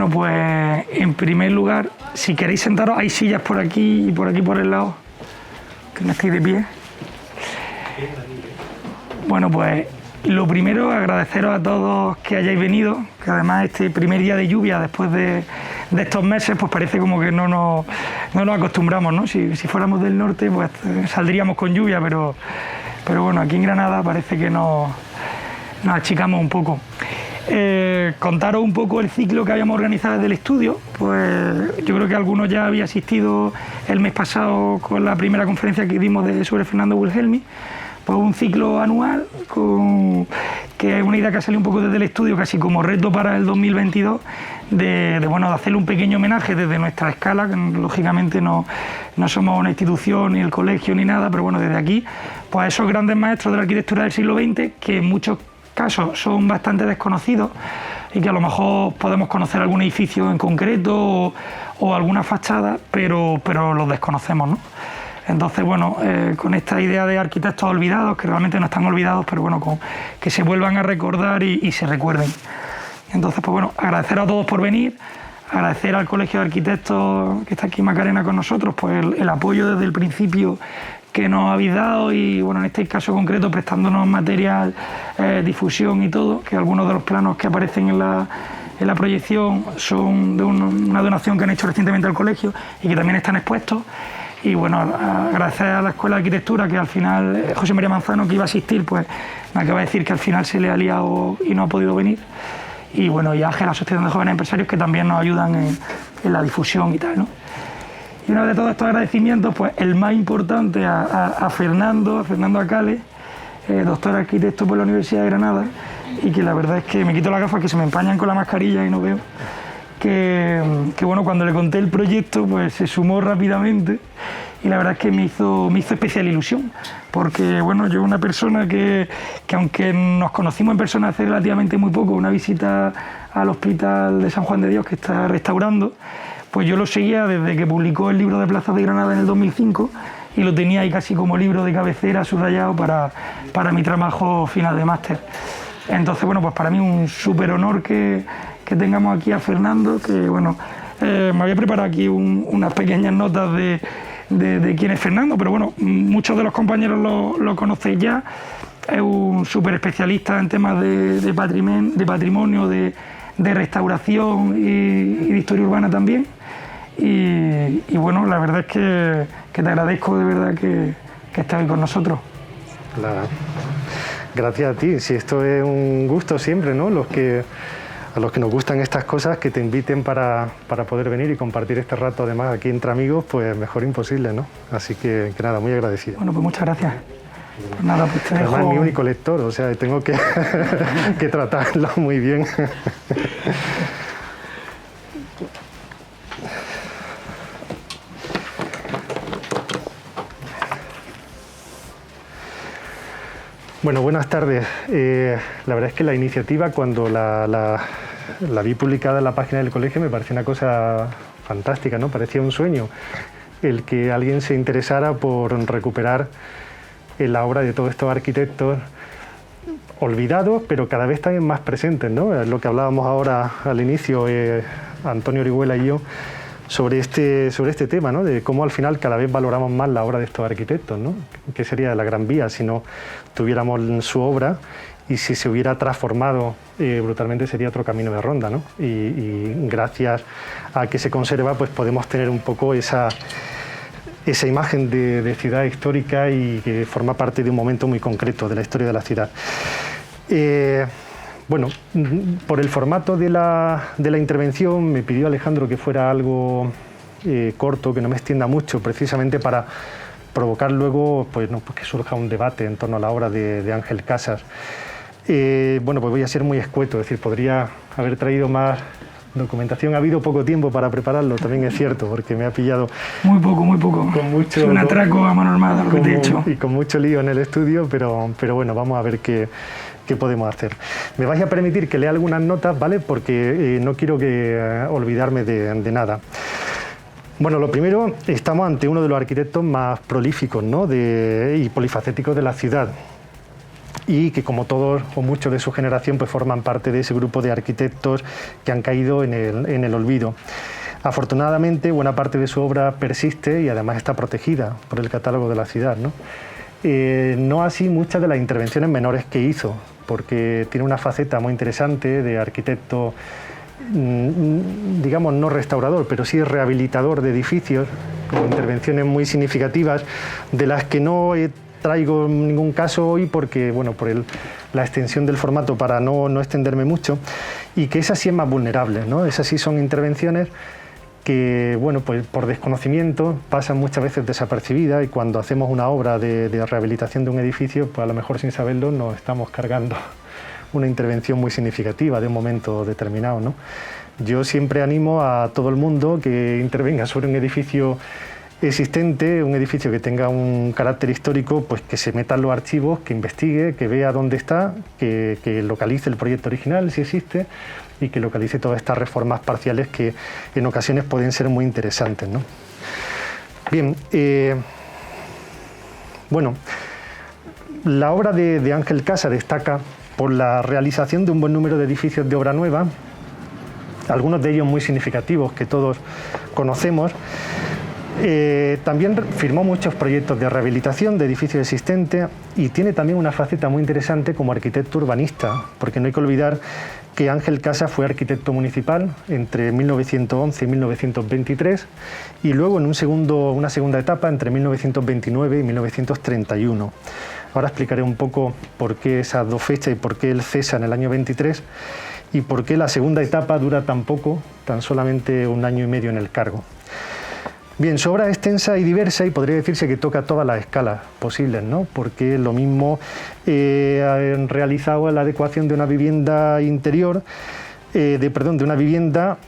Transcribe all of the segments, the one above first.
Bueno, pues en primer lugar, si queréis sentaros, hay sillas por aquí y por aquí por el lado, que no estéis de pie. Bueno, pues lo primero, agradeceros a todos que hayáis venido, que además este primer día de lluvia, después de estos meses, pues parece como que no nos acostumbramos, ¿no? Si fuéramos del norte, pues saldríamos con lluvia, pero bueno, aquí en Granada parece que nos achicamos un poco. Contaros un poco el ciclo que habíamos organizado desde el estudio. Pues yo creo que algunos ya había asistido el mes pasado con la primera conferencia que dimos sobre Fernando Wilhelmy. Pues un ciclo anual que es una idea que ha salido un poco desde el estudio, casi como reto para el 2022, de hacerle un pequeño homenaje desde nuestra escala, que lógicamente no somos una institución, ni el colegio, ni nada, pero bueno, desde aquí, pues a esos grandes maestros de la arquitectura del siglo XX, que en muchos casos son bastante desconocidos y que a lo mejor podemos conocer algún edificio en concreto o alguna fachada, pero los desconocemos, ¿no? Entonces, bueno, con esta idea de arquitectos olvidados, que realmente no están olvidados, pero bueno, que se vuelvan a recordar y se recuerden. Entonces, pues bueno, agradecer a todos por venir, agradecer al Colegio de Arquitectos que está aquí Macarena con nosotros, pues el apoyo desde el principio que nos habéis dado y, bueno, en este caso concreto, prestándonos material, difusión y todo, que algunos de los planos que aparecen en la proyección son de una donación que han hecho recientemente al colegio y que también están expuestos. Y bueno, agradecer a la Escuela de Arquitectura, que al final José María Manzano, que iba a asistir, pues me acaba de decir que al final se le ha liado y no ha podido venir. Y bueno, y Ángel, la Asociación de Jóvenes Empresarios, que también nos ayudan en la difusión y tal, ¿no? Y una de todos estos agradecimientos, pues el más importante a Fernando Acale, doctor arquitecto por la Universidad de Granada, y que la verdad es que me quito las gafas que se me empañan con la mascarilla y no veo. Que bueno, cuando le conté el proyecto, pues se sumó rápidamente y la verdad es que me hizo especial ilusión, porque bueno, yo una persona que aunque nos conocimos en persona hace relativamente muy poco, una visita al Hospital de San Juan de Dios que está restaurando, pues yo lo seguía desde que publicó el libro de Plazas de Granada en el 2005 y lo tenía ahí casi como libro de cabecera subrayado para mi trabajo final de máster. Entonces, bueno, pues para mí un súper honor que tengamos aquí a Fernando, que bueno, me había preparado aquí unas pequeñas notas de quién es Fernando, pero bueno, muchos de los compañeros lo conocéis ya. Es un súper especialista en temas de patrimonio, de restauración y de historia urbana también. Y bueno, la verdad es que te agradezco de verdad que estés hoy con nosotros. Claro. Gracias a ti, si esto es un gusto siempre, ¿no? A los que nos gustan estas cosas, que te inviten para poder venir y compartir este rato, además aquí entre amigos, pues mejor imposible, ¿no? Así que nada, muy agradecido. Bueno, pues muchas gracias. Pues nada, pues te dejo... Además es mi único lector, o sea, tengo que tratarlo muy bien. Bueno, buenas tardes. La verdad es que la iniciativa, cuando la vi publicada en la página del colegio, me pareció una cosa fantástica, ¿no? Parecía un sueño el que alguien se interesara por recuperar la obra de todos estos arquitectos olvidados, pero cada vez también más presentes, ¿no? Es lo que hablábamos ahora al inicio, Antonio Orihuela y yo, sobre este tema, ¿no? De cómo al final cada vez valoramos más la obra de estos arquitectos, ¿no? ¿Qué sería la Gran Vía si no tuviéramos su obra y si se hubiera transformado brutalmente sería otro camino de ronda, ¿no? Y gracias a que se conserva, pues podemos tener un poco esa imagen de ciudad histórica y que forma parte de un momento muy concreto de la historia de la ciudad. Bueno, por el formato de la intervención me pidió Alejandro que fuera algo corto, que no me extienda mucho, precisamente para provocar luego pues que surja un debate en torno a la obra de Ángel Casas. Bueno, pues voy a ser muy escueto, es decir, podría haber traído más documentación. Ha habido poco tiempo para prepararlo, también es cierto, porque me ha pillado... Muy poco. Es un atraco a mano armada lo que te he hecho. Y con mucho lío en el estudio, pero bueno, vamos a ver qué podemos hacer. Me vais a permitir que lea algunas notas, ¿vale? Porque no quiero olvidarme de nada. Bueno, lo primero, estamos ante uno de los arquitectos más prolíficos, ¿no? Y polifacéticos de la ciudad. y que, como todos o muchos de su generación, pues forman parte de ese grupo de arquitectos que han caído en el olvido. Afortunadamente, buena parte de su obra persiste y además está protegida por el catálogo de la ciudad, ¿no? No así muchas de las intervenciones menores que hizo, porque tiene una faceta muy interesante de arquitecto, digamos, no restaurador, pero sí rehabilitador de edificios, con intervenciones muy significativas, de las que no traigo ningún caso hoy porque, bueno, por la extensión del formato, para no extenderme mucho, y que esas sí es más vulnerable, ¿no? Esas sí son intervenciones que, bueno, pues por desconocimiento pasan muchas veces desapercibidas, y cuando hacemos una obra de rehabilitación de un edificio, pues a lo mejor sin saberlo nos estamos cargando una intervención muy significativa de un momento determinado, ¿no? Yo siempre animo a todo el mundo que intervenga sobre un edificio existente, un edificio que tenga un carácter histórico, pues que se meta en los archivos, que investigue, que vea dónde está, que localice el proyecto original si existe, y que localice todas estas reformas parciales que en ocasiones pueden ser muy interesantes, ¿no? Bien, bueno, la obra de Ángel Casa destaca por la realización de un buen número de edificios de obra nueva, algunos de ellos muy significativos que todos conocemos. También firmó muchos proyectos de rehabilitación de edificios existentes, y tiene también una faceta muy interesante como arquitecto urbanista, porque no hay que olvidar que Ángel Casa fue arquitecto municipal entre 1911 y 1923, y luego en una segunda etapa entre 1929 y 1931. Ahora explicaré un poco por qué esas dos fechas y por qué él cesa en el año 23 y por qué la segunda etapa dura tan poco, tan solamente 1 año y medio en el cargo. Bien, su obra es extensa y diversa, y podría decirse que toca todas las escalas posibles, ¿no? Porque lo mismo han realizado la adecuación de una vivienda interior, de una vivienda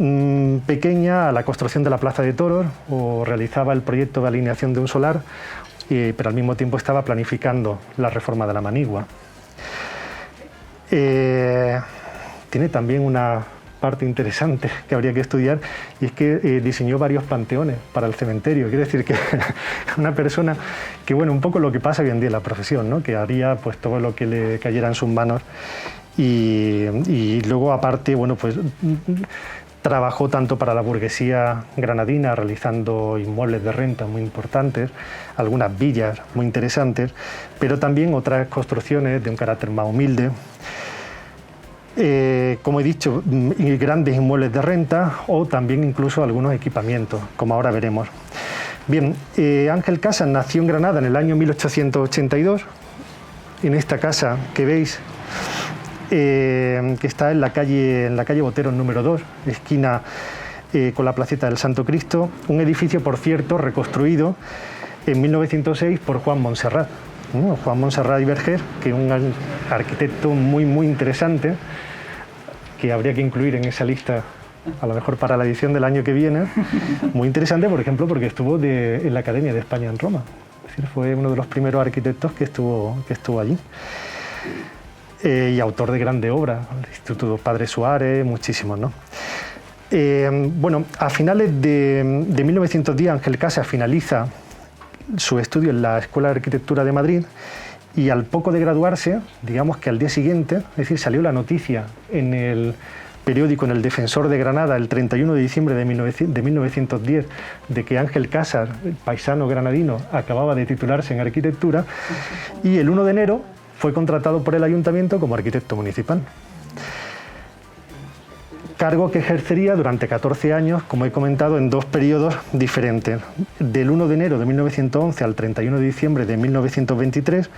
pequeña a la construcción de la Plaza de Toros, o realizaba el proyecto de alineación de un solar, pero al mismo tiempo estaba planificando la reforma de la Manigua. Tiene también una parte interesante que habría que estudiar, y es que diseñó varios panteones para el cementerio. Quiere decir que una persona que, bueno, un poco lo que pasa hoy en día en la profesión, ¿no? Que haría pues todo lo que le cayera en sus manos, y luego, aparte, bueno, pues trabajó tanto para la burguesía granadina, realizando inmuebles de renta muy importantes, algunas villas muy interesantes, pero también otras construcciones de un carácter más humilde. Como he dicho, grandes inmuebles de renta, o también incluso algunos equipamientos, como ahora veremos. Bien, Ángel Casa nació en Granada en el año 1882, en esta casa que veis, que está en la calle Boteros número 2, esquina con la placeta del Santo Cristo, un edificio, por cierto, reconstruido en 1906 por Juan Montserrat. Juan Montserrat y Verger, que es un arquitecto muy interesante, que habría que incluir en esa lista, a lo mejor para la edición del año que viene. Muy interesante, por ejemplo, porque estuvo en la Academia de España en Roma. Es decir, fue uno de los primeros arquitectos que estuvo allí. Y autor de grandes obras, el Instituto Padre Suárez, muchísimos, ¿no? Bueno, a finales de 1910 Ángel Casa finaliza su estudio en la Escuela de Arquitectura de Madrid, y al poco de graduarse, digamos que al día siguiente, es decir, salió la noticia en el periódico, en el Defensor de Granada, el 31 de diciembre de 1910, de que Ángel Casa, el paisano granadino, acababa de titularse en arquitectura, y el 1 de enero fue contratado por el ayuntamiento como arquitecto municipal. Cargo que ejercería durante 14 años, como he comentado, en 2 periodos diferentes, del 1 de enero de 1911 al 31 de diciembre de 1923,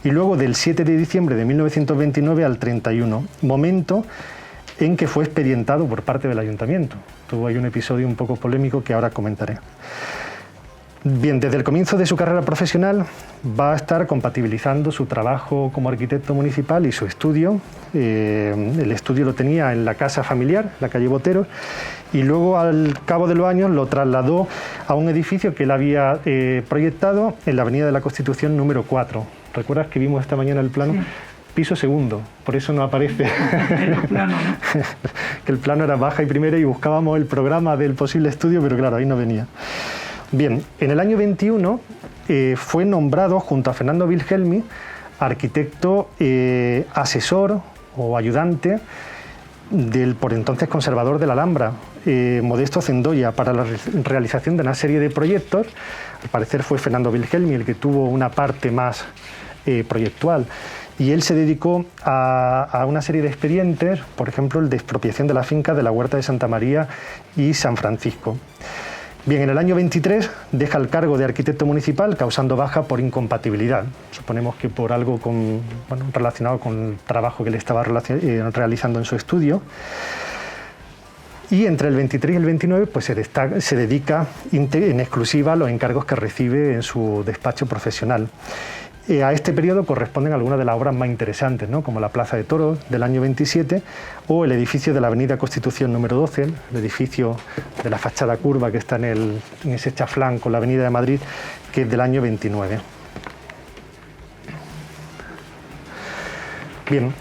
y luego del 7 de diciembre de 1929 al 31, momento en que fue expedientado por parte del ayuntamiento. Tuvo ahí un episodio un poco polémico que ahora comentaré. Bien, desde el comienzo de su carrera profesional va a estar compatibilizando su trabajo como arquitecto municipal y su estudio. El estudio lo tenía en la casa familiar, la calle Boteros, y luego al cabo de los años lo trasladó a un edificio que él había proyectado en la Avenida de la Constitución número 4. ¿Recuerdas que vimos esta mañana el plano? Sí. Piso segundo, por eso no aparece el plano, ¿no? Que el plano era baja y primera, y buscábamos el programa del posible estudio, pero claro, ahí no venía. Bien, en el año 21 fue nombrado, junto a Fernando Wilhelmi, arquitecto asesor o ayudante del por entonces conservador de la Alhambra, Modesto Zendoya, para la realización de una serie de proyectos. Al parecer fue Fernando Wilhelmi el que tuvo una parte más proyectual, y él se dedicó a una serie de expedientes, por ejemplo el de expropiación de la finca de la Huerta de Santa María y San Francisco. Bien, en el año 23 deja el cargo de arquitecto municipal causando baja por incompatibilidad. Suponemos que por algo relacionado con el trabajo que él estaba realizando en su estudio. Y entre el 23 y el 29 pues se dedica en exclusiva a los encargos que recibe en su despacho profesional. A este periodo corresponden algunas de las obras más interesantes, ¿no?, como la Plaza de Toros del año 27 o el edificio de la Avenida Constitución número 12, el edificio de la fachada curva que está en ese chaflán con la Avenida de Madrid, que es del año 29. Bien,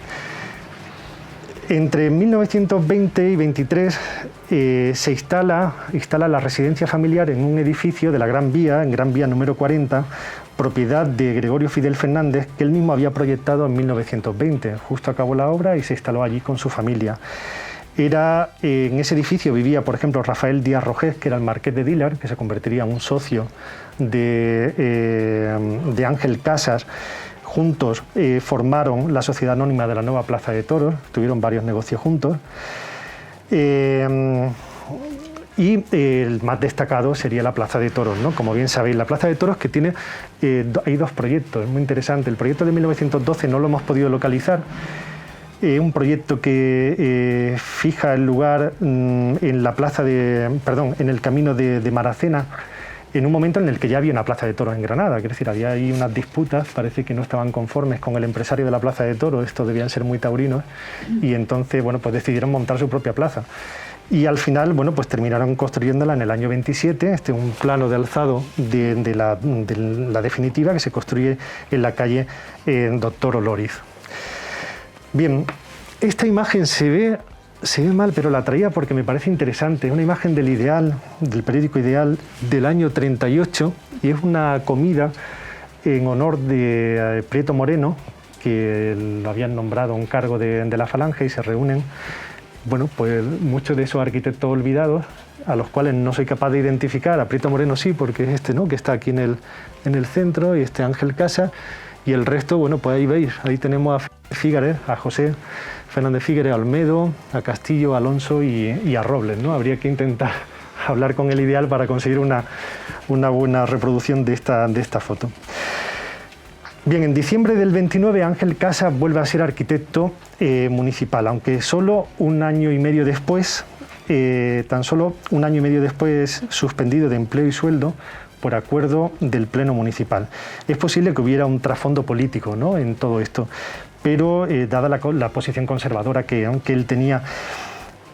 entre 1920 y 23 se instala la residencia familiar en un edificio de la Gran Vía, en Gran Vía número 40, propiedad de Gregorio Fidel Fernández, que él mismo había proyectado en 1920. Justo acabó la obra y se instaló allí con su familia. En ese edificio vivía, por ejemplo, Rafael Díaz Rogés, que era el marqués de Dílar, que se convertiría en un socio de Ángel Casas. Juntos formaron la Sociedad Anónima de la Nueva Plaza de Toros, tuvieron varios negocios juntos. Y el más destacado sería la Plaza de Toros, ¿no? Como bien sabéis, la Plaza de Toros que tiene, hay dos proyectos, es muy interesante. El proyecto de 1912 no lo hemos podido localizar, un proyecto que fija el lugar en el camino de Maracena, en un momento en el que ya había una Plaza de Toros en Granada, es decir, había ahí unas disputas, parece que no estaban conformes con el empresario de la Plaza de Toros, estos debían ser muy taurinos, y entonces, pues decidieron montar su propia plaza. Y al final, pues terminaron construyéndola en el año 27, este es un plano de alzado de la definitiva que se construye en la calle Doctor Olóriz. Bien, esta imagen se ve mal, pero la traía porque me parece interesante. Es una imagen del Ideal, del periódico Ideal, del año 38, y es una comida en honor de Prieto Moreno, que lo habían nombrado a un cargo de la Falange, y se reúnen pues muchos de esos arquitectos olvidados, a los cuales no soy capaz de identificar. A Prieto Moreno sí, porque es este, ¿no?, que está aquí en el centro, y este Ángel Casas, y el resto, pues ahí veis, ahí tenemos a Fígares, a José Fernández Fígares, a Olmedo, a Castillo, a Alonso y a Robles, ¿no? Habría que intentar hablar con el Ideal para conseguir una buena reproducción de esta foto. Bien, en diciembre del 29 Ángel Casas vuelve a ser arquitecto municipal, aunque solo un año y medio después, suspendido de empleo y sueldo por acuerdo del Pleno Municipal. Es posible que hubiera un trasfondo político, ¿no?, en todo esto, pero dada la posición conservadora que él tenía,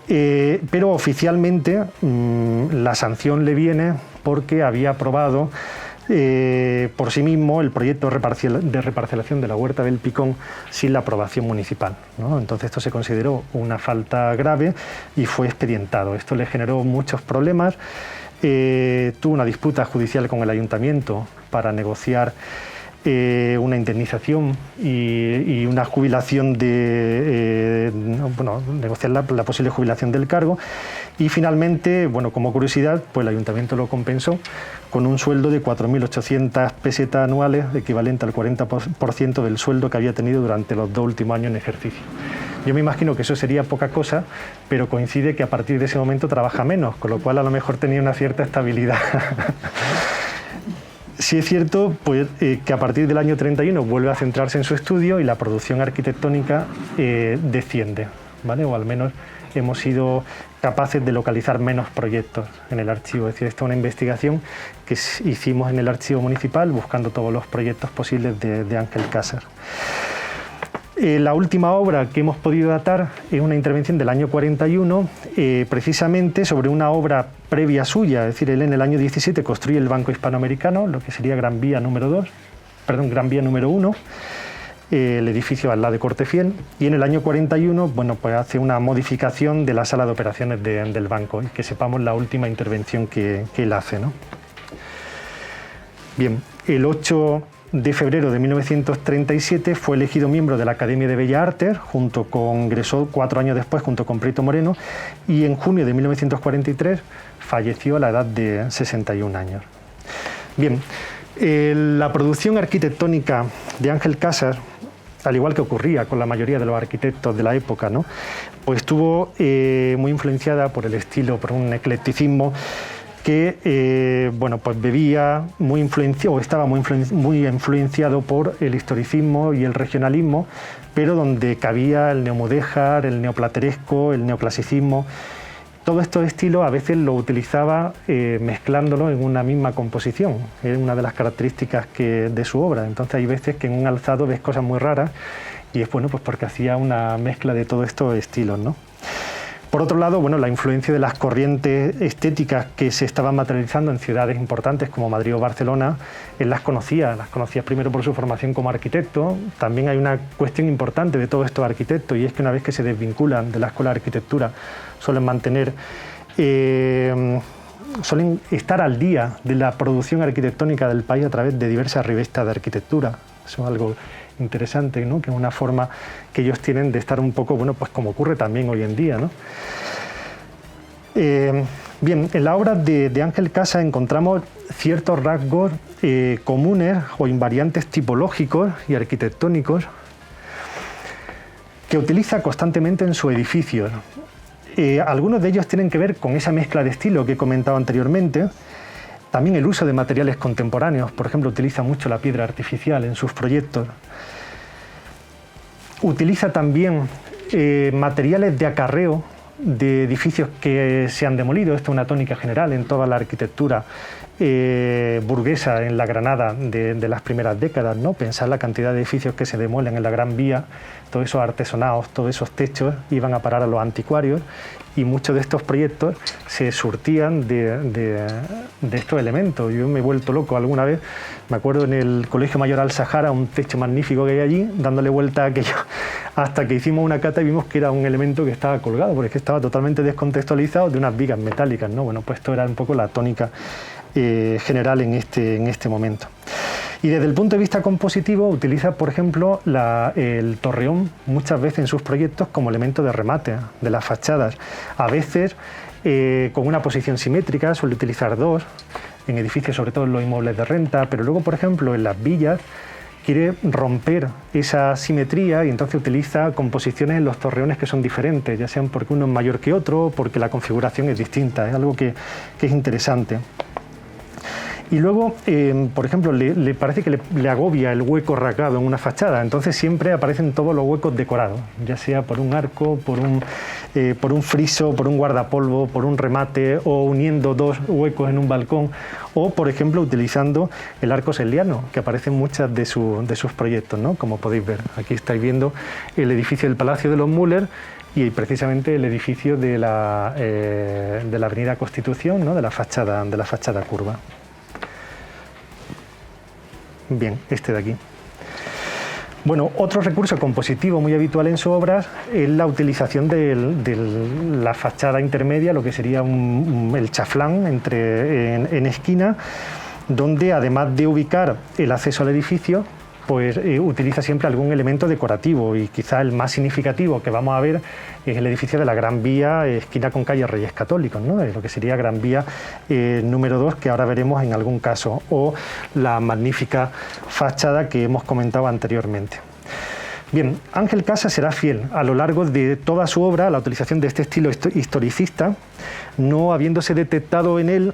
pero oficialmente la sanción le viene porque había aprobado por sí mismo el proyecto de reparcelación de la Huerta del Picón sin la aprobación municipal, ¿no? Entonces esto se consideró una falta grave y fue expedientado. Esto le generó muchos problemas. Tuvo una disputa judicial con el ayuntamiento para negociar una indemnización y una jubilación negociar la posible jubilación del cargo, y finalmente, como curiosidad, pues el ayuntamiento lo compensó con un sueldo de 4.800 pesetas anuales, equivalente al 40% del sueldo que había tenido durante los 2 últimos años en ejercicio. Yo me imagino que eso sería poca cosa, pero coincide que a partir de ese momento trabaja menos, con lo cual a lo mejor tenía una cierta estabilidad. Sí es cierto que a partir del año 31 vuelve a centrarse en su estudio y la producción arquitectónica desciende, ¿vale? O al menos hemos sido capaces de localizar menos proyectos en el archivo. Es decir, esta es una investigación que hicimos en el archivo municipal buscando todos los proyectos posibles de Ángel Casas. La última obra que hemos podido datar es una intervención del año 41, precisamente sobre una obra previa suya. Es decir, él en el año 17 construye el Banco Hispanoamericano, lo que sería Gran Vía número 1, el edificio al lado de Cortefiel, y en el año 41 pues hace una modificación de la sala de operaciones del banco, y que sepamos la última intervención que él hace, ¿no? Bien, el 8 de febrero de 1937 fue elegido miembro de la Academia de Bellas Artes, ingresó 4 años después junto con Prieto Moreno, y en junio de 1943 falleció a la edad de 61 años. Bien, la producción arquitectónica de Ángel Casas, al igual que ocurría con la mayoría de los arquitectos de la época, ¿no?, pues estuvo muy influenciada por el estilo, por un eclecticismo que pues bebía muy influenciado, o estaba muy influenciado por el historicismo y el regionalismo, pero donde cabía el neomudéjar, el neoplateresco, el neoclasicismo. Todos estos estilos a veces lo utilizaba mezclándolo en una misma composición. Es una de las características de su obra. Entonces hay veces que en un alzado ves cosas muy raras, y es bueno, pues porque hacía una mezcla de todos estos estilos, ¿no? Por otro lado, bueno, la influencia de las corrientes estéticas que se estaban materializando en ciudades importantes como Madrid o Barcelona, él las conocía primero por su formación como arquitecto. También hay una cuestión importante de todos estos arquitectos, y es que una vez que se desvinculan de la escuela de arquitectura, suelen estar al día de la producción arquitectónica del país a través de diversas revistas de arquitectura. Eso es algo interesante, ¿no?, que es una forma que ellos tienen de estar un poco, bueno, pues como ocurre también hoy en día, ¿no? Bien, en la obra de Ángel Casas encontramos ciertos rasgos comunes o invariantes tipológicos y arquitectónicos que utiliza constantemente en su edificio. Algunos de ellos tienen que ver con esa mezcla de estilo que he comentado anteriormente. También el uso de materiales contemporáneos, por ejemplo, utiliza mucho la piedra artificial en sus proyectos. Utiliza también materiales de acarreo de edificios que se han demolido. Esto es una tónica general en toda la arquitectura burguesa en la Granada de las primeras décadas, ¿no? Pensar la cantidad de edificios que se demuelen en la Gran Vía, todos esos artesonados, todos esos techos iban a parar a los anticuarios, y muchos de estos proyectos se surtían de estos elementos. Yo me he vuelto loco alguna vez, me acuerdo en el Colegio Mayor Al Sahara, un techo magnífico que hay allí, dándole vuelta a aquello, hasta que hicimos una cata y vimos que era un elemento que estaba colgado, porque es que estaba totalmente descontextualizado de unas vigas metálicas, ¿no? Bueno, pues esto era un poco la tónica general en este momento. Y desde el punto de vista compositivo utiliza, por ejemplo, el torreón muchas veces en sus proyectos como elemento de remate de las fachadas. A veces con una posición simétrica, suele utilizar 2 en edificios, sobre todo en los inmuebles de renta, pero luego, por ejemplo, en las villas quiere romper esa simetría y entonces utiliza composiciones en los torreones que son diferentes, ya sean porque uno es mayor que otro o porque la configuración es distinta. Es algo que es interesante. Y luego, por ejemplo, le parece que le agobia el hueco rasgado en una fachada, entonces siempre aparecen todos los huecos decorados, ya sea por un arco, por un friso, por un guardapolvo, por un remate, o uniendo 2 huecos en un balcón, o, por ejemplo, utilizando el arco seliano, que aparece en muchos de sus proyectos, ¿no? Como podéis ver, aquí estáis viendo el edificio del Palacio de los Müller y precisamente el edificio de la Avenida Constitución, ¿no?, de la fachada curva. Bien, este de aquí. Bueno, otro recurso compositivo muy habitual en sus obras es la utilización de la fachada intermedia, lo que sería el chaflán en esquina, donde además de ubicar el acceso al edificio, pues utiliza siempre algún elemento decorativo, y quizá el más significativo que vamos a ver es el edificio de la Gran Vía, esquina con calle Reyes Católicos, ¿no? Lo que sería Gran Vía número 2, que ahora veremos en algún caso, o la magnífica fachada que hemos comentado anteriormente. Bien, Ángel Casas será fiel a lo largo de toda su obra a la utilización de este estilo historicista, no habiéndose detectado en él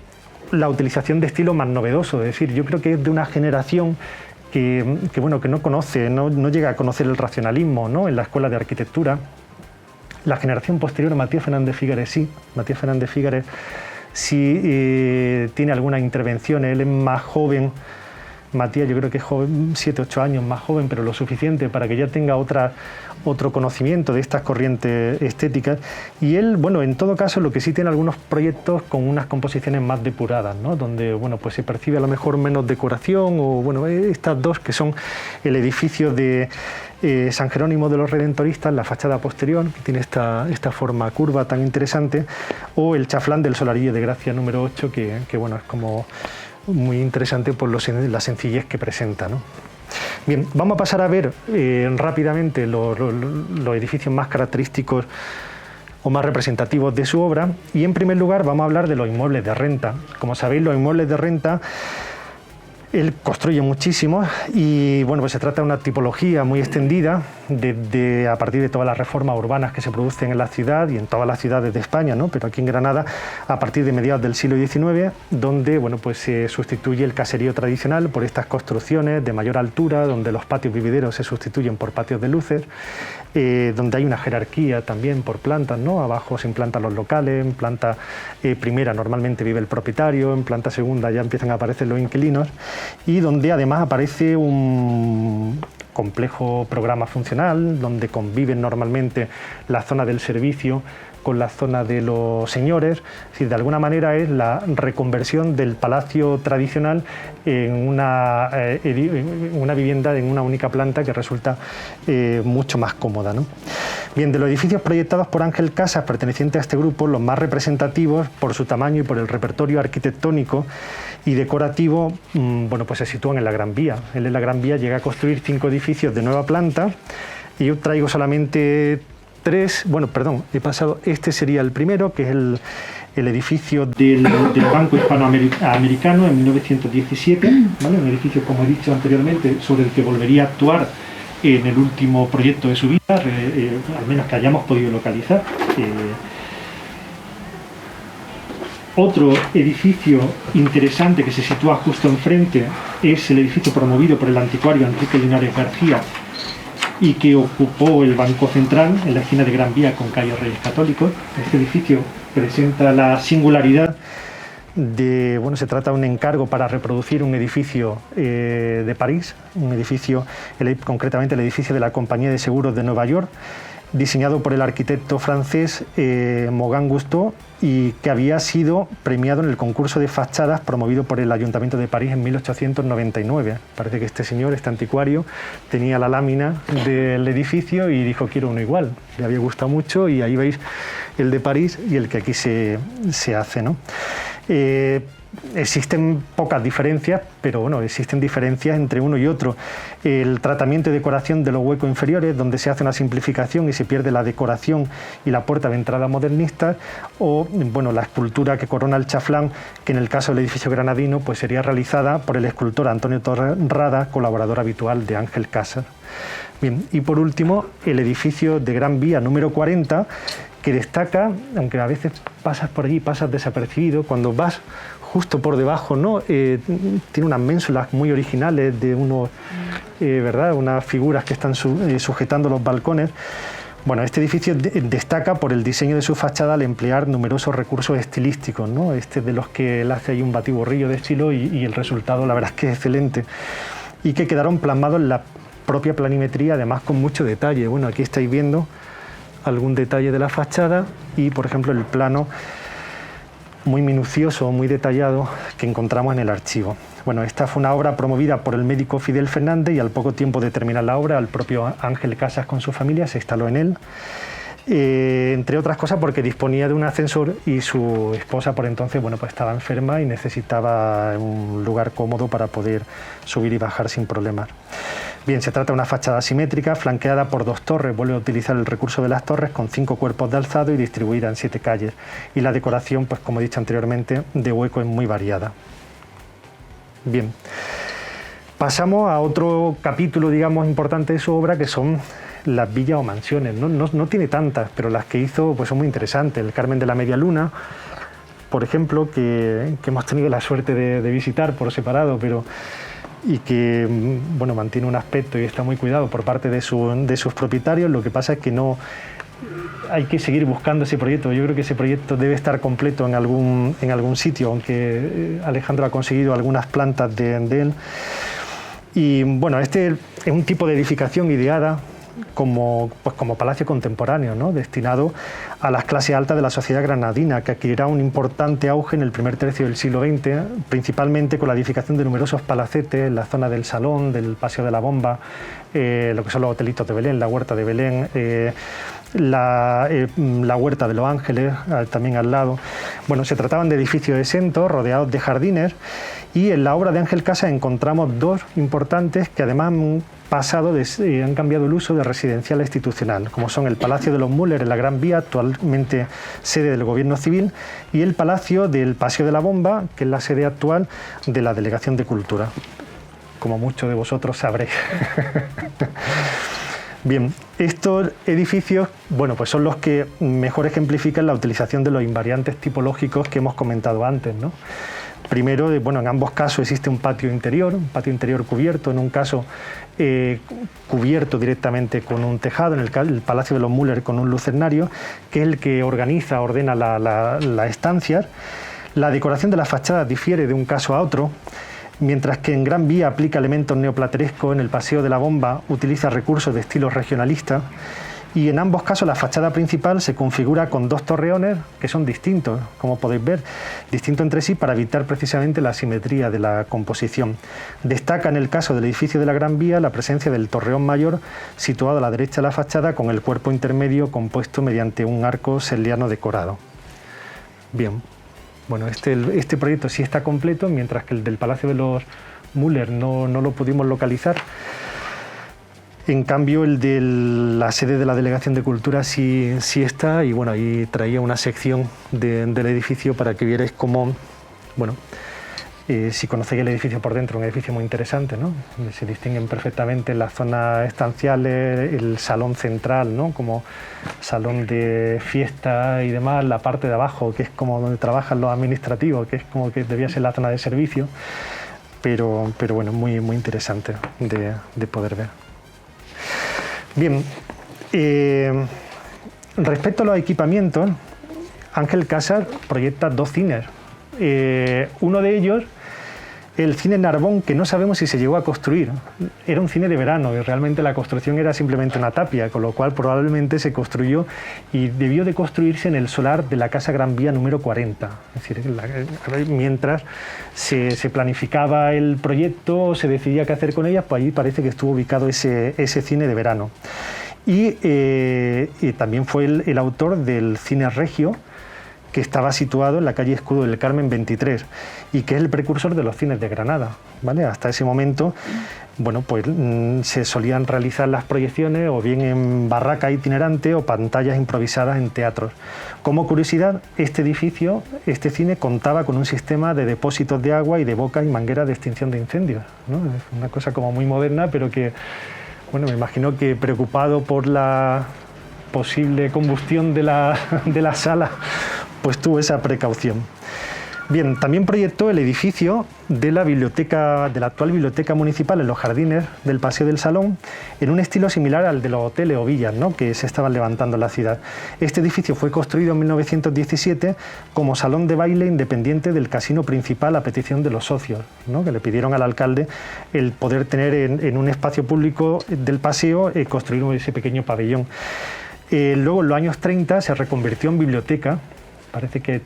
la utilización de estilo más novedoso. Es decir, yo creo que es de una generación que no conoce, no llega a conocer el racionalismo, ¿no?, en la escuela de arquitectura. La generación posterior a Matías Fernández Fígares sí. Matías Fernández Fígares sí tiene algunas intervenciones. Él es más joven. Matías yo creo que es joven, 7 u 8 años más joven, pero lo suficiente para que ya tenga otro conocimiento de estas corrientes estéticas. Y él, bueno, en todo caso, lo que sí tiene algunos proyectos con unas composiciones más depuradas, ¿no?, donde, bueno, pues se percibe a lo mejor menos decoración, o, bueno, estas dos que son el edificio de San Jerónimo de los Redentoristas, la fachada posterior, que tiene esta forma curva tan interesante, o el chaflán del Solarillo de Gracia número 8, que bueno, es como muy interesante por la sencillez que presenta, ¿no? Bien, vamos a pasar a ver rápidamente los edificios más característicos o más representativos de su obra, y en primer lugar vamos a hablar de los inmuebles de renta. Como sabéis, los inmuebles de renta él construye muchísimos y bueno, pues se trata de una tipología muy extendida a partir de todas las reformas urbanas que se producen en la ciudad y en todas las ciudades de España, ¿no? Pero aquí en Granada a partir de mediados del siglo XIX, donde bueno, pues se sustituye el caserío tradicional por estas construcciones de mayor altura, donde los patios vivideros se sustituyen por patios de luces, donde hay una jerarquía también por plantas, ¿no? Abajo se implantan los locales, en planta primera normalmente vive el propietario, en planta segunda ya empiezan a aparecer los inquilinos, y donde además aparece un complejo programa funcional, donde conviven normalmente la zona del servicio con la zona de los señores. Es decir, de alguna manera es la reconversión del palacio tradicional en una vivienda en una única planta que resulta mucho más cómoda, ¿no? Bien, de los edificios proyectados por Ángel Casas pertenecientes a este grupo, los más representativos por su tamaño y por el repertorio arquitectónico y decorativo, bueno, pues se sitúan en la Gran Vía. Él en la Gran Vía llega a construir 5 edificios de nueva planta, y yo traigo solamente 3, bueno, perdón, he pasado, este sería el primero, que es el edificio del Banco Hispanoamericano en 1917, ¿vale? Un edificio, como he dicho anteriormente, sobre el que volvería a actuar en el último proyecto de su vida, al menos que hayamos podido localizar. Otro edificio interesante que se sitúa justo enfrente es el edificio promovido por el anticuario Enrique Linares García y que ocupó el Banco Central en la esquina de Gran Vía con calle Reyes Católicos. Este edificio presenta la singularidad de, bueno, se trata de un encargo para reproducir un edificio de París, un edificio, concretamente el edificio de la Compañía de Seguros de Nueva York, diseñado por el arquitecto francés Mogan Gusteau, y que había sido premiado en el concurso de fachadas promovido por el Ayuntamiento de París en 1899. Parece que este señor, este anticuario, tenía la lámina del edificio y dijo: quiero uno igual. Le había gustado mucho, y ahí veis el de París y el que aquí se hace, ¿no? Existen pocas diferencias, pero bueno, existen diferencias entre uno y otro. El tratamiento y decoración de los huecos inferiores, donde se hace una simplificación y se pierde la decoración y la puerta de entrada modernista, o bueno, la escultura que corona el chaflán, que en el caso del edificio granadino pues sería realizada por el escultor Antonio Torrada, colaborador habitual de Ángel Casas. Bien, y por último, el edificio de Gran Vía número 40, que destaca, aunque a veces pasas por allí, pasas desapercibido, cuando vas justo por debajo, ¿no? Tiene unas ménsulas muy originales de ¿verdad? Unas figuras que están sujetando los balcones. Bueno, este edificio destaca por el diseño de su fachada al emplear numerosos recursos estilísticos, ¿no? De los que él hace ahí un batiburrillo de estilo, y el resultado la verdad es que es excelente, y que quedaron plasmados en la propia planimetría, además con mucho detalle. Bueno, aquí estáis viendo algún detalle de la fachada y, por ejemplo, el plano muy minucioso, muy detallado que encontramos en el archivo. Bueno, esta fue una obra promovida por el médico Fidel Fernández, y al poco tiempo de terminar la obra, el propio Ángel Casas con su familia se instaló en él, entre otras cosas porque disponía de un ascensor, y su esposa por entonces, bueno, pues estaba enferma y necesitaba un lugar cómodo para poder subir y bajar sin problemas. Bien, se trata de una fachada simétrica, flanqueada por 2 torres, vuelve a utilizar el recurso de las torres, con 5 cuerpos de alzado y distribuida en 7 calles. Y la decoración, pues como he dicho anteriormente, de hueco es muy variada. Bien, pasamos a otro capítulo, digamos, importante de su obra, que son las villas o mansiones. No tiene tantas, pero las que hizo pues son muy interesantes. El Carmen de la Media Luna, por ejemplo, que hemos tenido la suerte de visitar por separado, y que bueno, mantiene un aspecto y está muy cuidado por parte de sus propietarios. Lo que pasa es que no hay que seguir buscando ese proyecto. Yo creo que ese proyecto debe estar completo en algún sitio, aunque Alejandro ha conseguido algunas plantas de él. Y bueno, este es un tipo de edificación ideada como palacio contemporáneo, ¿no? Destinado a las clases altas de la sociedad granadina, que adquirirá un importante auge en el primer tercio del siglo XX, principalmente con la edificación de numerosos palacetes en la zona del Salón, del Paseo de la Bomba, lo que son los hotelitos de Belén, la Huerta de Belén, la Huerta de los Ángeles, también al lado. Bueno, se trataban de edificios exentos, rodeados de jardines, y en la obra de Ángel Casas encontramos dos importantes que además han cambiado el uso de residencial a institucional, como son el Palacio de los Müller en la Gran Vía, actualmente sede del Gobierno Civil, y el Palacio del Paseo de la Bomba, que es la sede actual de la Delegación de Cultura, como muchos de vosotros sabréis. Bien, estos edificios, bueno, pues son los que mejor ejemplifican la utilización de los invariantes tipológicos que hemos comentado antes, ¿no? Primero, bueno, en ambos casos existe un patio interior cubierto, en un caso cubierto directamente con un tejado, en el Palacio de los Müller con un lucernario, que es el que ordena las estancias. La decoración de las fachadas difiere de un caso a otro, mientras que en Gran Vía aplica elementos neoplaterescos, en el Paseo de la Bomba utiliza recursos de estilo regionalista, y en ambos casos la fachada principal se configura con dos torreones que son distintos, como podéis ver, distintos entre sí para evitar precisamente la asimetría de la composición. Destaca en el caso del edificio de la Gran Vía la presencia del torreón mayor situado a la derecha de la fachada, con el cuerpo intermedio compuesto mediante un arco serliano decorado. Bien, bueno, este proyecto sí está completo, mientras que el del Palacio de los Müller no lo pudimos localizar. En cambio, el de la sede de la Delegación de Cultura sí está, y bueno, ahí traía una sección del edificio para que vierais cómo, bueno, si conocéis el edificio por dentro, un edificio muy interesante, ¿no? Se distinguen perfectamente las zonas estanciales, el salón central, ¿no? Como salón de fiesta y demás, la parte de abajo, que es como donde trabajan los administrativos, que es como que debía ser la zona de servicio, pero bueno, muy interesante de poder ver. Bien, respecto a los equipamientos, Ángel Casas proyecta dos cines. Uno de ellos, el cine Narbón, que no sabemos si se llegó a construir. Era un cine de verano y realmente la construcción era simplemente una tapia, con lo cual probablemente se construyó y debió de construirse en el solar de la Casa Gran Vía número 40. Es decir, mientras se planificaba el proyecto, se decidía qué hacer con ellas, pues allí parece que estuvo ubicado ese cine de verano. Y también fue el autor del cine Regio, que estaba situado en la calle Escudo del Carmen 23 y que es el precursor de los cines de Granada, ¿vale? Hasta ese momento, bueno, pues se solían realizar las proyecciones o bien en barraca itinerante o pantallas improvisadas en teatros. Como curiosidad, este edificio, este cine, contaba con un sistema de depósitos de agua y de bocas y mangueras de extinción de incendios, ¿no? Es una cosa como muy moderna, pero que, bueno, me imagino que preocupado por la posible combustión de la sala, pues tuvo esa precaución. Bien, también proyectó el edificio de la actual biblioteca municipal en los jardines del Paseo del Salón, en un estilo similar al de los hoteles o villas, ¿no?, que se estaban levantando en la ciudad. Este edificio fue construido en 1917 como salón de baile independiente del casino principal a petición de los socios, ¿no?, que le pidieron al alcalde el poder tener en un espacio público del paseo construir ese pequeño pabellón. Luego, en los años 30, se reconvirtió en biblioteca. Parece que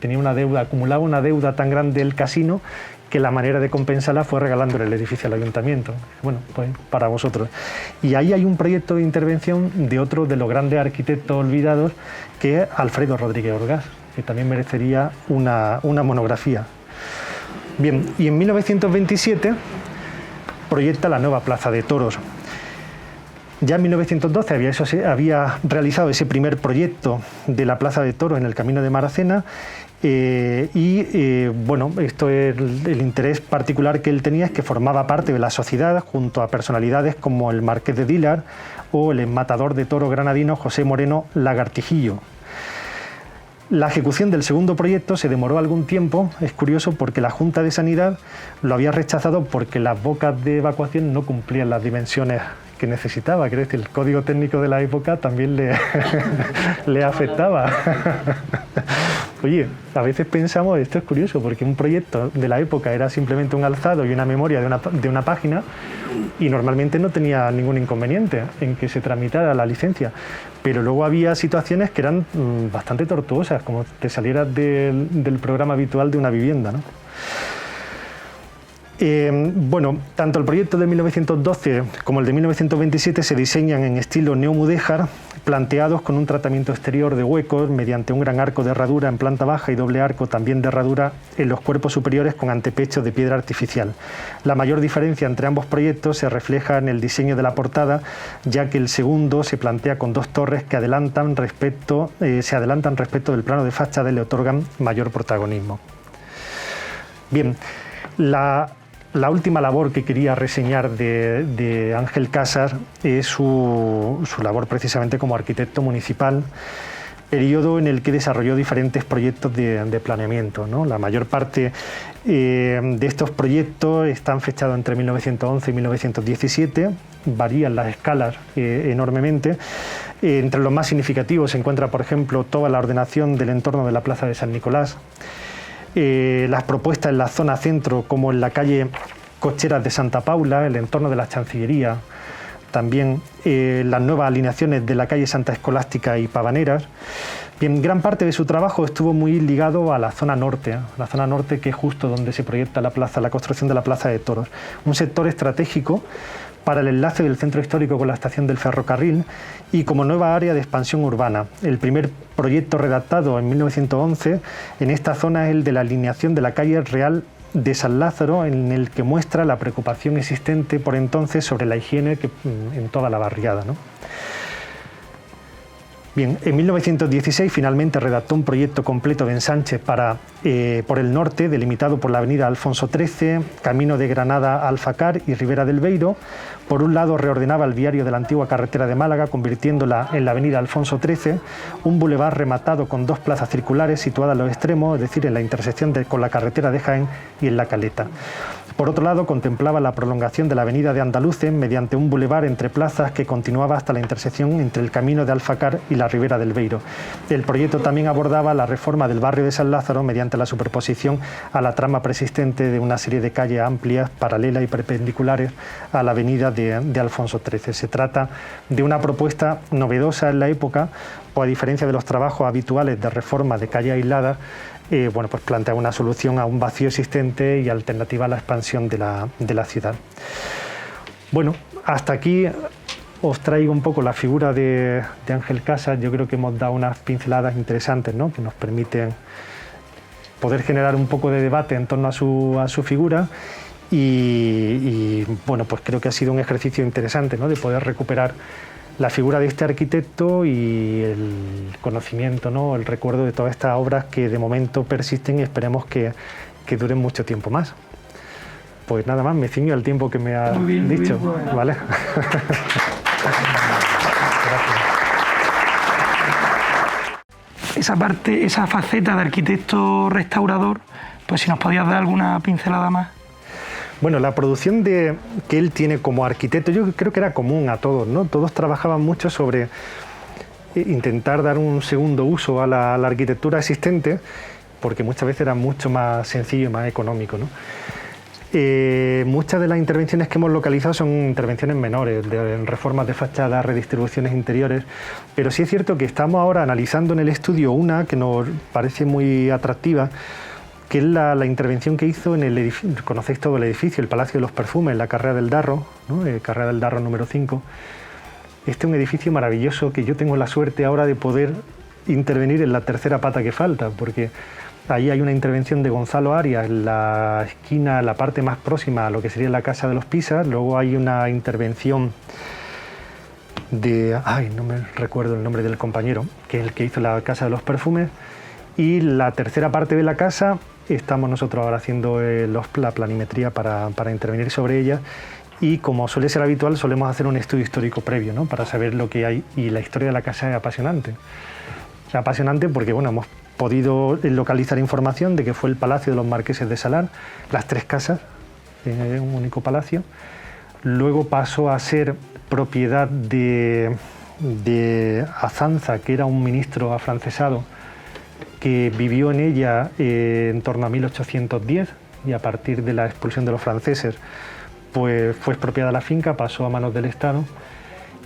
acumulaba una deuda tan grande el casino que la manera de compensarla fue regalándole el edificio al ayuntamiento. Bueno, pues para vosotros. Y ahí hay un proyecto de intervención de otro de los grandes arquitectos olvidados, que es Alfredo Rodríguez Orgaz, que también merecería una monografía. Bien, y en 1927 proyecta la nueva Plaza de Toros. Ya en 1912 había realizado ese primer proyecto de la Plaza de Toros en el Camino de Maracena, bueno, esto es el interés particular que él tenía, es que formaba parte de la sociedad junto a personalidades como el Marqués de Dílar o el matador de toros granadino José Moreno Lagartijillo. La ejecución del segundo proyecto se demoró algún tiempo, es curioso, porque la Junta de Sanidad lo había rechazado porque las bocas de evacuación no cumplían las dimensiones que necesitaba. Quiero decir, el código técnico de la época también le afectaba. Oye, a veces pensamos, esto es curioso, porque un proyecto de la época era simplemente un alzado y una memoria de una página, y normalmente no tenía ningún inconveniente en que se tramitara la licencia, pero luego había situaciones que eran bastante tortuosas, como te salieras del programa habitual de una vivienda, ¿no? Bueno, tanto el proyecto de 1912 como el de 1927 se diseñan en estilo neomudéjar, planteados con un tratamiento exterior de huecos mediante un gran arco de herradura en planta baja y doble arco también de herradura en los cuerpos superiores con antepechos de piedra artificial. La mayor diferencia entre ambos proyectos se refleja en el diseño de la portada, ya que el segundo se plantea con dos torres que se adelantan respecto del plano de fachada y le otorgan mayor protagonismo. Bien, la última labor que quería reseñar de Ángel Casas es su labor precisamente como arquitecto municipal, periodo en el que desarrolló diferentes proyectos de planeamiento, ¿no? La mayor parte de estos proyectos están fechados entre 1911 y 1917, varían las escalas enormemente. Entre los más significativos se encuentra, por ejemplo, toda la ordenación del entorno de la Plaza de San Nicolás, las propuestas en la zona centro, como en la calle Cocheras de Santa Paula, el entorno de la Chancillería, también las nuevas alineaciones de la calle Santa Escolástica y Pavaneras. Bien, gran parte de su trabajo estuvo muy ligado a la zona norte que es justo donde se proyecta la construcción de la Plaza de Toros, un sector estratégico para el enlace del centro histórico con la estación del ferrocarril y como nueva área de expansión urbana. El primer proyecto redactado en 1911 en esta zona es el de la alineación de la calle Real de San Lázaro, en el que muestra la preocupación existente por entonces sobre la higiene en toda la barriada, ¿no? Bien, en 1916 finalmente redactó un proyecto completo de ensanche por el norte, delimitado por la avenida Alfonso XIII, camino de Granada a Alfacar y Ribera del Beiro. Por un lado reordenaba el viario de la antigua carretera de Málaga, convirtiéndola en la avenida Alfonso XIII, un bulevar rematado con dos plazas circulares situadas a los extremos, es decir, en la intersección con la carretera de Jaén y en La Caleta. Por otro lado, contemplaba la prolongación de la avenida de Andaluces mediante un bulevar entre plazas que continuaba hasta la intersección entre el camino de Alfacar y la Ribera del Beiro. El proyecto también abordaba la reforma del barrio de San Lázaro mediante la superposición a la trama preexistente de una serie de calles amplias, paralelas y perpendiculares a la avenida de Alfonso XIII. Se trata de una propuesta novedosa en la época, pues a diferencia de los trabajos habituales de reforma de calles aisladas, pues plantea una solución a un vacío existente y alternativa a la expansión de la ciudad. Bueno, hasta aquí os traigo un poco la figura de Ángel Casas. Yo creo que hemos dado unas pinceladas interesantes, ¿no?, que nos permiten poder generar un poco de debate en torno a su figura y bueno, pues creo que ha sido un ejercicio interesante, ¿no?, de poder recuperar la figura de este arquitecto y el conocimiento, ¿no?, el recuerdo de todas estas obras que de momento persisten y esperemos que duren mucho tiempo más. Pues nada más, me ciño al tiempo que me has dicho. Muy bien. ¿Vale? Esa parte, esa faceta de arquitecto restaurador, pues si nos podías dar alguna pincelada más. Bueno, la producción que él tiene como arquitecto, yo creo que era común a todos, ¿no? Todos trabajaban mucho sobre intentar dar un segundo uso a la arquitectura existente, porque muchas veces era mucho más sencillo y más económico, ¿no? Muchas de las intervenciones que hemos localizado son intervenciones menores, en reformas de fachadas, redistribuciones interiores, pero sí es cierto que estamos ahora analizando en el estudio una que nos parece muy atractiva, que es la intervención que hizo en el edificio, conocéis todo el edificio, el Palacio de los Perfumes, la Carrera del Darro, ¿no?, Carrera del Darro número 5. Este es un edificio maravilloso que yo tengo la suerte ahora de poder intervenir en la tercera pata que falta, porque ahí hay una intervención de Gonzalo Arias en la esquina, la parte más próxima a lo que sería la Casa de los Pisas. Luego hay una intervención no me recuerdo el nombre del compañero, que es el que hizo la Casa de los Perfumes. Y la tercera parte de la casa estamos nosotros ahora haciendo la planimetría para intervenir sobre ella, y como suele ser habitual solemos hacer un estudio histórico previo, ¿no?, para saber lo que hay, y la historia de la casa es apasionante. Es apasionante porque bueno, hemos podido localizar información de que fue el Palacio de los Marqueses de Salar, las tres casas en un único palacio. Luego pasó a ser propiedad de Azanza, que era un ministro afrancesado que vivió en ella en torno a 1810, y a partir de la expulsión de los franceses pues fue expropiada la finca, pasó a manos del Estado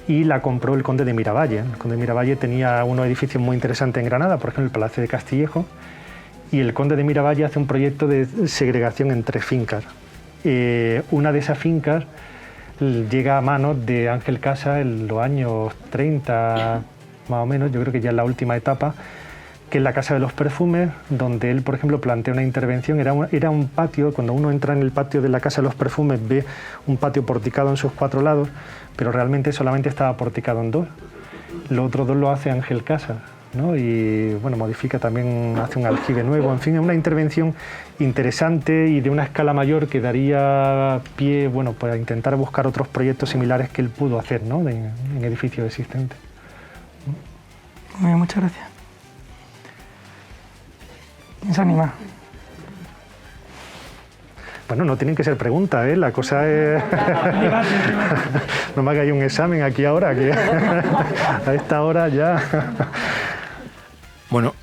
y la compró el conde de Miravalle. El conde de Miravalle tenía unos edificios muy interesantes en Granada, por ejemplo el Palacio de Castillejo, y el conde de Miravalle hace un proyecto de segregación en tres fincas. Una de esas fincas llega a manos de Ángel Casas en los años 30, más o menos, yo creo que ya en la última etapa, que es la Casa de los Perfumes, donde él, por ejemplo, plantea una intervención. Era un patio, cuando uno entra en el patio de la Casa de los Perfumes, ve un patio porticado en sus 4 lados, pero realmente solamente estaba porticado en 2. Los otros 2 lo hace Ángel Casas, ¿no? Y bueno, modifica también, hace un aljibe nuevo. En fin, es una intervención interesante y de una escala mayor que daría pie, bueno, para intentar buscar otros proyectos similares que él pudo hacer, ¿no? en edificios existentes. Muy bien, muchas gracias. ¿Quién se anima? Bueno, no tienen que ser preguntas, ¿eh? La cosa es... No me hagáis un examen aquí ahora, que a esta hora ya... Bueno,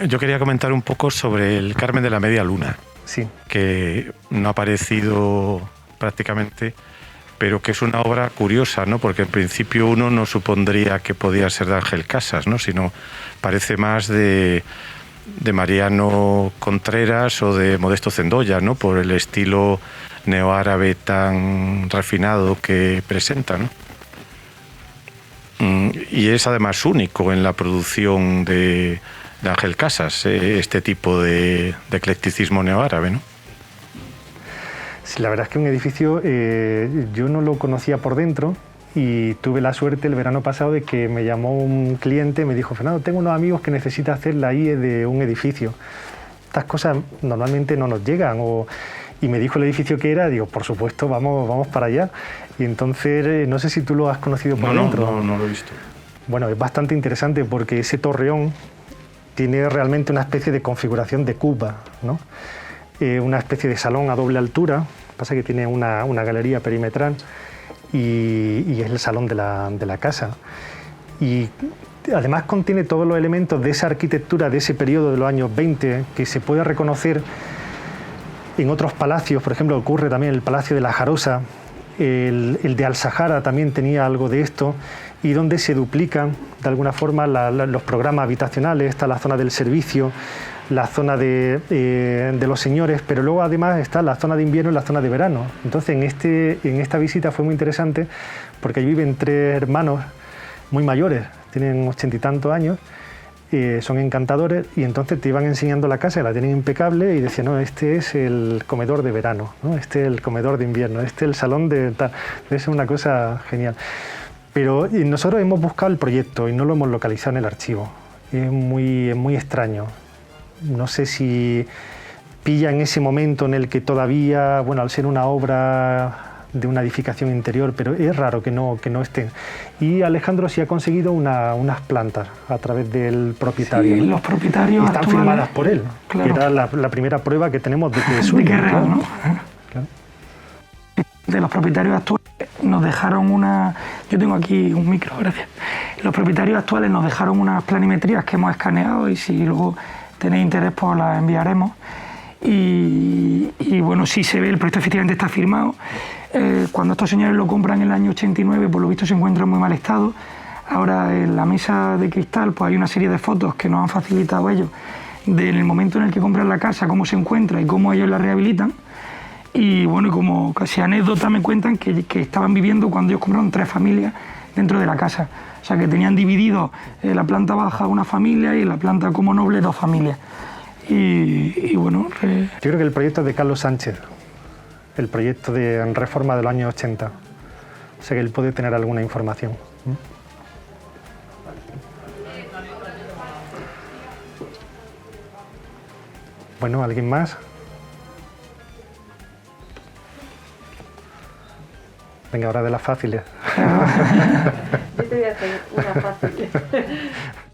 yo quería comentar un poco sobre el Carmen de la Media Luna, Sí. que no ha aparecido prácticamente, pero que es una obra curiosa, ¿no? Porque en principio uno no supondría que podía ser de Ángel Casas, ¿no? Sino parece más de Mariano Contreras o de Modesto Cendolla, ¿no? Por el estilo neoárabe tan refinado que presenta, ¿no? Y es además único en la producción de Ángel Casas, este tipo de eclecticismo neoárabe, ¿no? Sí, la verdad es que un edificio, yo no lo conocía por dentro y tuve la suerte el verano pasado de que me llamó un cliente y me dijo: Fernando, tengo unos amigos que necesitan hacer la IE de un edificio. Estas cosas normalmente no nos llegan. Y me dijo el edificio que era, digo, por supuesto, vamos para allá. Y entonces, no sé si tú lo has conocido por dentro. No lo he visto. Bueno, es bastante interesante porque ese torreón tiene realmente una especie de configuración de cuba, ¿no? Una especie de salón a doble altura, pasa que tiene una galería perimetral y es el salón de la casa. Y además contiene todos los elementos de esa arquitectura de ese periodo de los años 20 que se puede reconocer en otros palacios. Por ejemplo, ocurre también el Palacio de la Jarosa, el de Al-Sahara también tenía algo de esto, y donde se duplican de alguna forma los programas habitacionales. Está la zona del servicio, la zona de los señores, pero luego además está la zona de invierno y la zona de verano. Entonces en esta visita fue muy interesante porque allí viven 3 hermanos muy mayores, tienen 80 y tantos años, son encantadores, y entonces te iban enseñando la casa, la tienen impecable, y decían: no, este es el comedor de verano, ¿no? Este es el comedor de invierno, este es el salón de tal. Es una cosa genial. Pero nosotros hemos buscado el proyecto y no lo hemos localizado en el archivo. Es muy extraño. No sé si pilla en ese momento en el que todavía, bueno, al ser una obra de una edificación interior, pero es raro que no estén. Y Alejandro sí ha conseguido unas plantas a través del propietario. Sí, ¿no? los propietarios y están actuales, firmadas por él, claro, que era la primera prueba que tenemos de que es suyo. de que es real, ¿no? Claro. De los propietarios actuales nos dejaron una... Yo tengo aquí un micro, gracias. Los propietarios actuales nos dejaron unas planimetrías que hemos escaneado, y si luego tenéis interés pues las enviaremos. Y bueno, sí se ve, el proyecto efectivamente está firmado. Cuando estos señores lo compran en el año 89, por lo visto se encuentra en muy mal estado. Ahora en la mesa de cristal pues hay una serie de fotos que nos han facilitado ellos del momento en el que compran la casa, cómo se encuentra y cómo ellos la rehabilitan. Y bueno, y como casi anécdota me cuentan que estaban viviendo cuando ellos compraron 3 familias dentro de la casa. O sea que tenían dividido la planta baja una familia y la planta como noble 2 familias. Y bueno... Yo creo que el proyecto es de Carlos Sánchez, el proyecto de reforma de los años 80. O sea que él puede tener alguna información. Bueno, ¿alguien más? Venga, ahora de las fáciles. Yo te voy a hacer una fácil.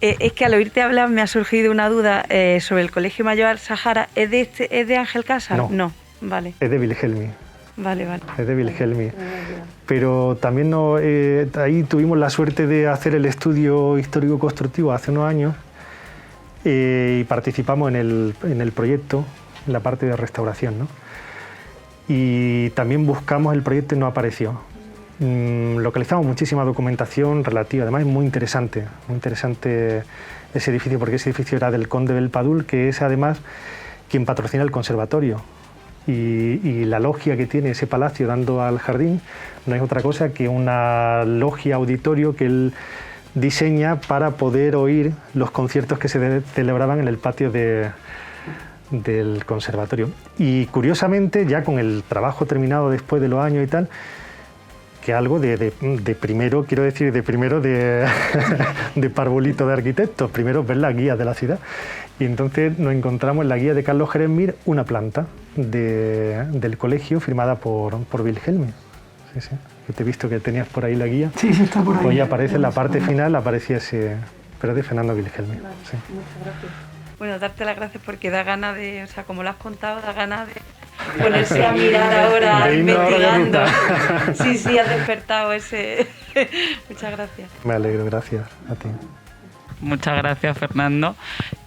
Es que al oírte hablar me ha surgido una duda sobre el Colegio Mayor Al-Sahara. ¿Es de Ángel Casas? No. Vale. Es de Wilhelmi. Vale. Es de Wilhelmi. Pero también ahí tuvimos la suerte de hacer el estudio histórico constructivo hace unos años, y participamos en el proyecto, en la parte de restauración, ¿no? Y también buscamos el proyecto y no apareció. Localizamos muchísima documentación relativa, además es muy interesante ese edificio, porque ese edificio era del conde Belpadul, que es además quien patrocina el conservatorio. Y la logia que tiene ese palacio dando al jardín no es otra cosa que una logia auditorio que él diseña para poder oír los conciertos que se celebraban en el patio del conservatorio. Y curiosamente, ya con el trabajo terminado después de los años y tal, que algo de primero, quiero decir, de parvulito de arquitectos, primero ver las guías de la ciudad. Y entonces nos encontramos en la guía de Carlos Jerez Mir una planta del colegio firmada por Wilhelmi. Sí, sí. Yo te he visto que tenías por ahí la guía. Sí, sí, está por ahí. Hoy aparece en la parte final, aparecía ese, pero de Fernando Wilhelmi. Vale, sí. muchas gracias. Bueno, darte las gracias porque da ganas de, o sea, como lo has contado, da ganas de ponerse a mirar ahora, investigando. Sí, sí, has despertado ese. Muchas gracias. Me alegro, gracias a ti. Muchas gracias, Fernando,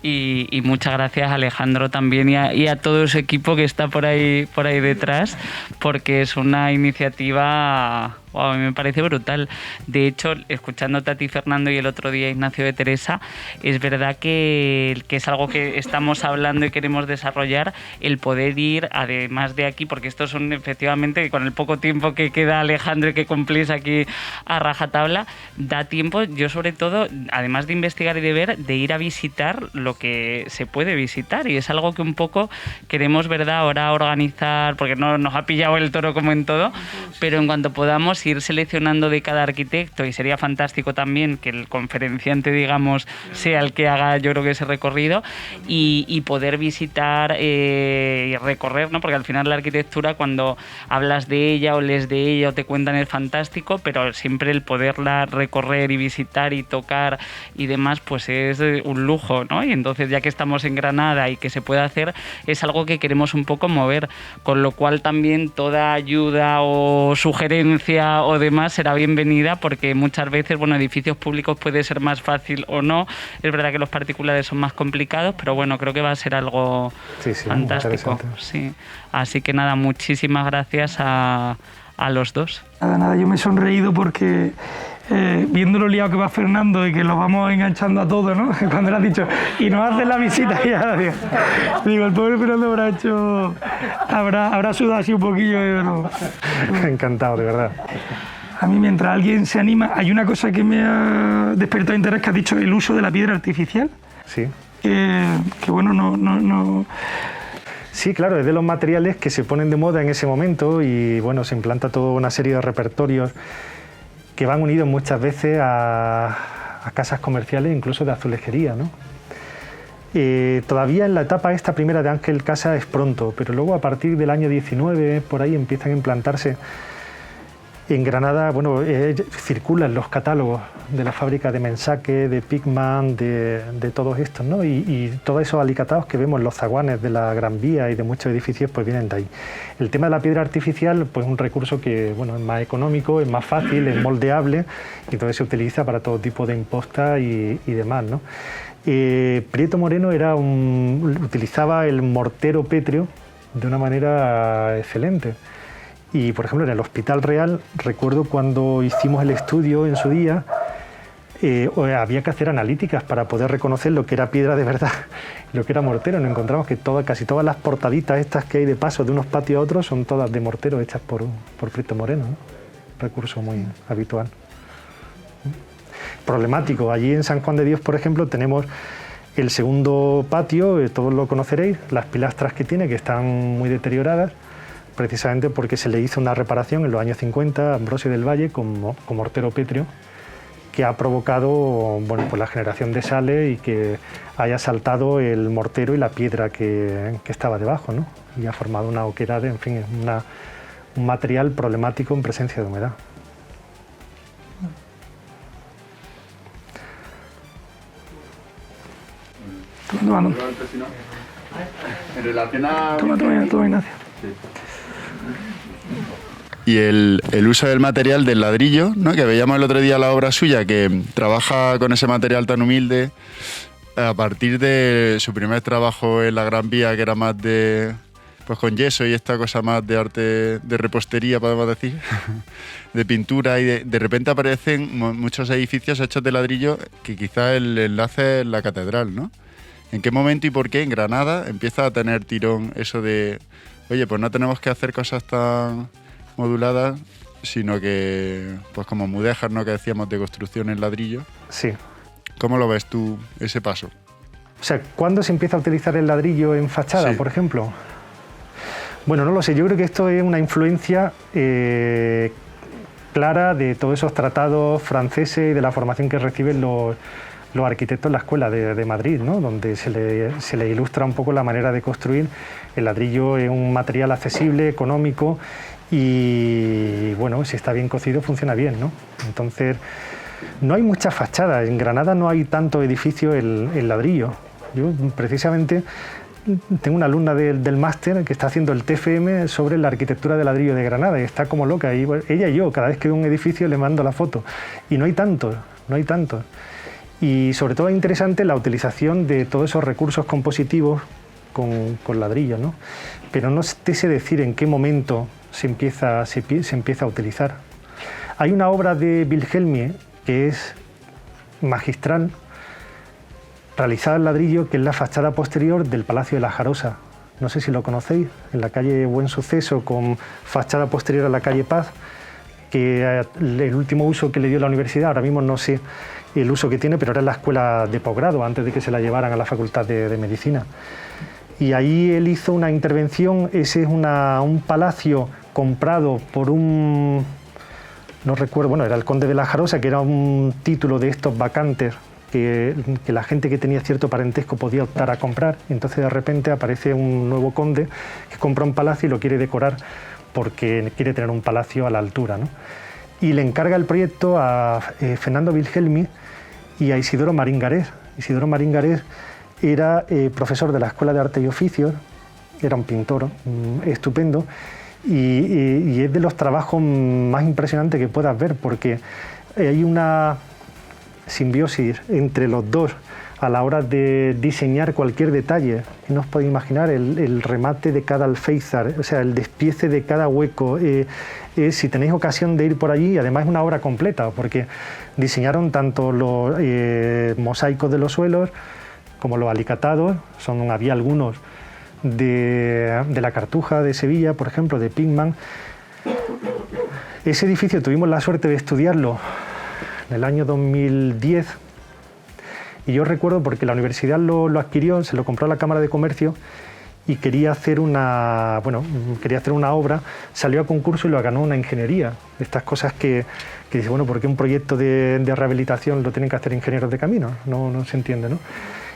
y muchas gracias, Alejandro, también y a todo ese equipo que está por ahí detrás, porque es una iniciativa, a mí me parece brutal. De hecho, escuchándote a ti, Fernando, y el otro día Ignacio de Teresa, es verdad que es algo que estamos hablando y queremos desarrollar, el poder ir, además de aquí, porque estos son efectivamente, con el poco tiempo que queda, Alejandro, y que cumplís aquí a rajatabla, da tiempo, yo sobre todo, además de investigar y de ver, de ir a visitar lo que se puede visitar, y es algo que un poco queremos, ¿verdad?, ahora organizar, porque no nos ha pillado el toro como en todo, pero en cuanto podamos ir seleccionando de cada arquitecto, y sería fantástico también que el conferenciante, digamos, sea el que haga, yo creo que ese recorrido, y poder visitar y recorrer, ¿no? Porque al final la arquitectura, cuando hablas de ella o lees de ella o te cuentan, es fantástico, pero siempre el poderla recorrer y visitar y tocar y demás, pues es un lujo, ¿no? Y entonces, ya que estamos en Granada y que se puede hacer, es algo que queremos un poco mover, con lo cual también toda ayuda o sugerencia o demás será bienvenida, porque muchas veces, bueno, edificios públicos puede ser más fácil o no, es verdad que los particulares son más complicados, pero bueno, creo que va a ser algo fantástico. Sí. Así que nada, muchísimas gracias a los dos. Nada, yo me he sonreído porque viendo lo liado que va Fernando y que lo vamos enganchando a todos, ¿no? Cuando le has dicho, y nos hace la visita, ya digo, el pobre Fernando habrá sudado así un poquillo. ¿No? Encantado, de verdad. A mí, mientras alguien se anima, hay una cosa que me ha despertado interés, que has dicho, el uso de la piedra artificial. Sí. Que bueno, no... Sí, claro, es de los materiales que se ponen de moda en ese momento, y bueno, se implanta toda una serie de repertorios que van unidos muchas veces a casas comerciales, incluso de azulejería, ¿no? Todavía en la etapa esta primera de Ángel Casa es pronto, pero luego a partir del año 19, por ahí empiezan a implantarse. En Granada, bueno, circulan los catálogos de la fábrica de Mensaque, de Pigman, de todos estos, ¿no? Y todos esos alicatados que vemos en los zaguanes de la Gran Vía y de muchos edificios, pues vienen de ahí. El tema de la piedra artificial, pues es un recurso que, bueno, es más económico, es más fácil, es moldeable, y entonces se utiliza para todo tipo de impostas y demás, ¿no? Prieto Moreno utilizaba el mortero pétreo de una manera excelente. Y, por ejemplo, en el Hospital Real, recuerdo cuando hicimos el estudio en su día, había que hacer analíticas para poder reconocer lo que era piedra de verdad, lo que era mortero. Nos encontramos que casi todas las portaditas estas que hay de paso de unos patios a otros son todas de mortero, hechas por Prieto Moreno, ¿no? Recurso muy habitual. Problemático. Allí en San Juan de Dios, por ejemplo, tenemos el segundo patio, todos lo conoceréis, las pilastras que tiene, que están muy deterioradas, precisamente porque se le hizo una reparación en los años 50 a Ambrosio del Valle con mortero pétreo, que ha provocado, bueno, pues la generación de sales y que haya saltado el mortero y la piedra que estaba debajo, ¿no? Y ha formado una oquedad, en fin, es un material problemático en presencia de humedad. Toma, en relación a... Toma, Ignacio. Y el uso del material del ladrillo, ¿no? Que veíamos el otro día la obra suya, que trabaja con ese material tan humilde a partir de su primer trabajo en la Gran Vía, que era más de, pues con yeso y esta cosa más de arte de repostería, podemos decir, de pintura, y de repente aparecen muchos edificios hechos de ladrillo, que quizás el enlace es la catedral, ¿no? ¿En qué momento y por qué en Granada empieza a tener tirón eso de, oye, pues no tenemos que hacer cosas tan moduladas sino que, pues como mudéjar, ¿no?, que decíamos, de construcción en ladrillo. Sí. ¿Cómo lo ves tú, ese paso? O sea, ¿cuándo se empieza a utilizar el ladrillo en fachada, Sí. por ejemplo? Bueno, no lo sé. Yo creo que esto es una influencia clara de todos esos tratados franceses y de la formación que reciben los arquitectos en la Escuela de Madrid, ¿no?, donde se le ilustra un poco la manera de construir. El ladrillo es un material accesible, económico y, bueno, si está bien cocido funciona bien, ¿no? Entonces, no hay muchas fachadas. En Granada no hay tanto edificio en ladrillo. Yo, precisamente, tengo una alumna del máster que está haciendo el TFM sobre la arquitectura de ladrillo de Granada y está como loca. Y ella y yo, cada vez que veo un edificio le mando la foto. Y no hay tantos, no hay tantos. Y sobre todo es interesante la utilización de todos esos recursos compositivos con ladrillo, ¿no? Pero no te sé decir en qué momento se empieza a utilizar. Hay una obra de Wilhelmie que es magistral, realizada en ladrillo, que es la fachada posterior del Palacio de la Jarosa. No sé si lo conocéis, en la calle Buen Suceso, con fachada posterior a la calle Paz, que el último uso que le dio la universidad, ahora mismo no sé el uso que tiene, pero era en la escuela de posgrado, antes de que se la llevaran a la Facultad de Medicina. Y ahí él hizo una intervención. Ese es un palacio comprado por un... no recuerdo, bueno, era el conde de la Jarosa, que era un título de estos vacantes que la gente que tenía cierto parentesco podía optar a comprar. Entonces de repente aparece un nuevo conde que compra un palacio y lo quiere decorar porque quiere tener un palacio a la altura, ¿no? Y le encarga el proyecto a Fernando Wilhelmie y a Isidoro Marín Garés. Isidoro Marín Garés era profesor de la Escuela de Arte y Oficios, era un pintor estupendo, y es de los trabajos más impresionantes que puedas ver, porque hay una simbiosis entre los dos a la hora de diseñar cualquier detalle. No os podéis imaginar el remate de cada alféizar, o sea, el despiece de cada hueco. Si tenéis ocasión de ir por allí, además es una obra completa, porque diseñaron tanto los mosaicos de los suelos como los alicatados. Había algunos de la Cartuja de Sevilla, por ejemplo, de Pickman. Ese edificio tuvimos la suerte de estudiarlo en el año 2010, y yo recuerdo porque la universidad lo adquirió, se lo compró a la Cámara de Comercio y quería hacer una obra, salió a concurso y lo ganó una ingeniería. Estas cosas que dice, bueno, ¿por qué un proyecto de rehabilitación lo tienen que hacer ingenieros de camino? No se entiende, ¿no?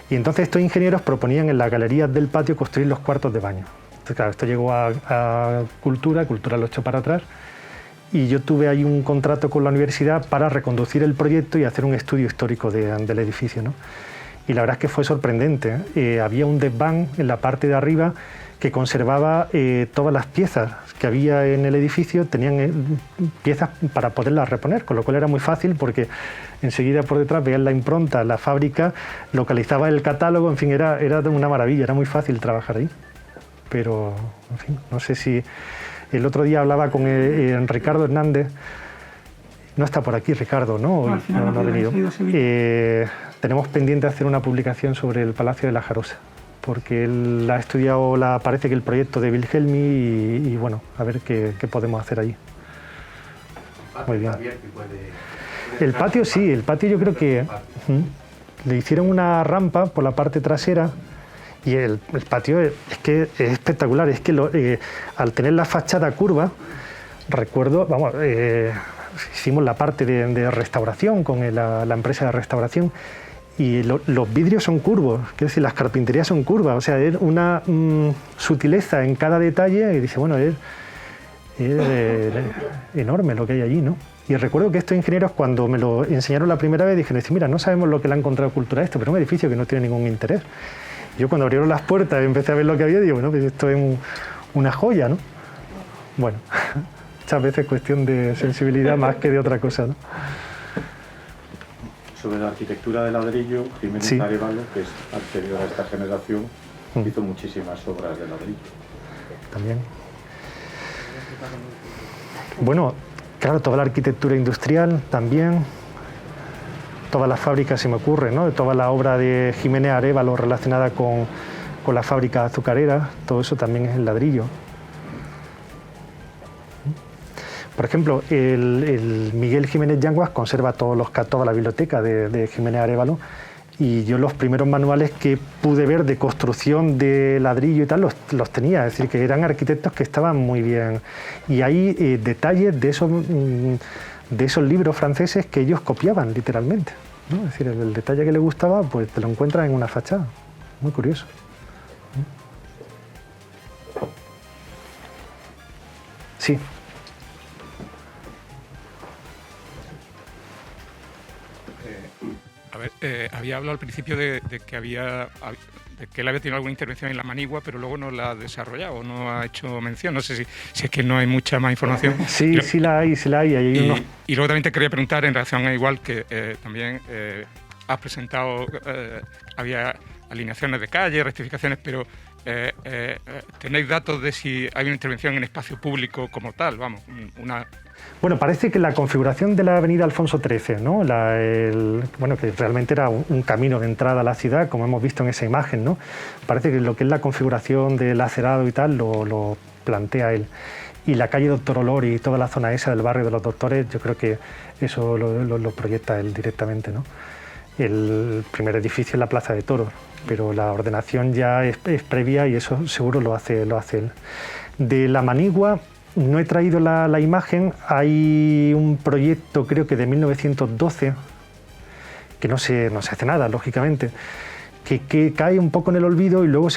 Y entonces estos ingenieros proponían en las galerías del patio construir los cuartos de baño. Entonces, claro, esto llegó a Cultura lo echó para atrás, y yo tuve ahí un contrato con la universidad para reconducir el proyecto y hacer un estudio histórico del edificio, ¿no? Y la verdad es que fue sorprendente. Había un desván en la parte de arriba que conservaba todas las piezas que había en el edificio, tenían piezas para poderlas reponer, con lo cual era muy fácil porque enseguida por detrás veían la impronta, la fábrica, localizaba el catálogo, en fin, era una maravilla, era muy fácil trabajar ahí. Pero, en fin, no sé si... El otro día hablaba con Ricardo Hernández, no está por aquí Ricardo, ¿no? No, al final no ha venido. Tenemos pendiente hacer una publicación sobre el Palacio de la Jarosa, porque él ha estudiado, parece que el proyecto de Wilhelmie y bueno, a ver qué podemos hacer allí. Muy bien. El patio sí, el patio yo creo que le hicieron una rampa por la parte trasera. Y el patio es que es espectacular, es que al tener la fachada curva, recuerdo, hicimos la parte de restauración con la empresa de restauración, y los vidrios son curvos, quiero decir, las carpinterías son curvas, o sea, es una sutileza en cada detalle, y dice, bueno, es enorme lo que hay allí, ¿no? Y recuerdo que estos ingenieros, cuando me lo enseñaron la primera vez, dijeron, mira, no sabemos lo que le ha encontrado cultura a esto, pero es un edificio que no tiene ningún interés. Yo cuando abrieron las puertas y empecé a ver lo que había, digo, bueno, pues esto es una joya, ¿no? Bueno, muchas veces cuestión de sensibilidad más que de otra cosa, ¿no? Sobre la arquitectura de ladrillo, Jiménez Sí. Arevalo, que es anterior a esta generación, hizo muchísimas obras de ladrillo. También. Bueno, claro, toda la arquitectura industrial también. Todas las fábricas, se me ocurre, ¿no? Toda la obra de Jiménez Arévalo relacionada con la fábrica azucarera, todo eso también es en ladrillo. Por ejemplo, el Miguel Jiménez Yanguas conserva toda la biblioteca de Jiménez Arévalo, y yo los primeros manuales que pude ver de construcción de ladrillo y tal los tenía, es decir, que eran arquitectos que estaban muy bien. Y hay detalles de esos libros franceses que ellos copiaban literalmente, ¿no? Es decir, el detalle que le gustaba, pues te lo encuentras en una fachada. Muy curioso. Sí. Había hablado al principio de que él había tenido alguna intervención en la manigua, pero luego no la ha desarrollado, no ha hecho mención. No sé si es que no hay mucha más información. Sí, sí la hay. Y luego también te quería preguntar, en relación a igual, que también has presentado, había alineaciones de calle, rectificaciones, pero ¿tenéis datos de si hay una intervención en espacio público como tal? Vamos, Bueno, parece que la configuración de la avenida Alfonso XIII, ¿no? Que realmente era un camino de entrada a la ciudad, como hemos visto en esa imagen, ¿no? Parece que lo que es la configuración del acerado y tal lo plantea él. Y la calle Doctor Olor y toda la zona esa del barrio de los Doctores, yo creo que eso lo proyecta él directamente, ¿no? El primer edificio es la Plaza de Toros, pero la ordenación ya es previa y eso seguro lo hace él. De la manigua no he traído la imagen, hay un proyecto creo que de 1912, que no se hace nada, lógicamente, que cae un poco en el olvido y luego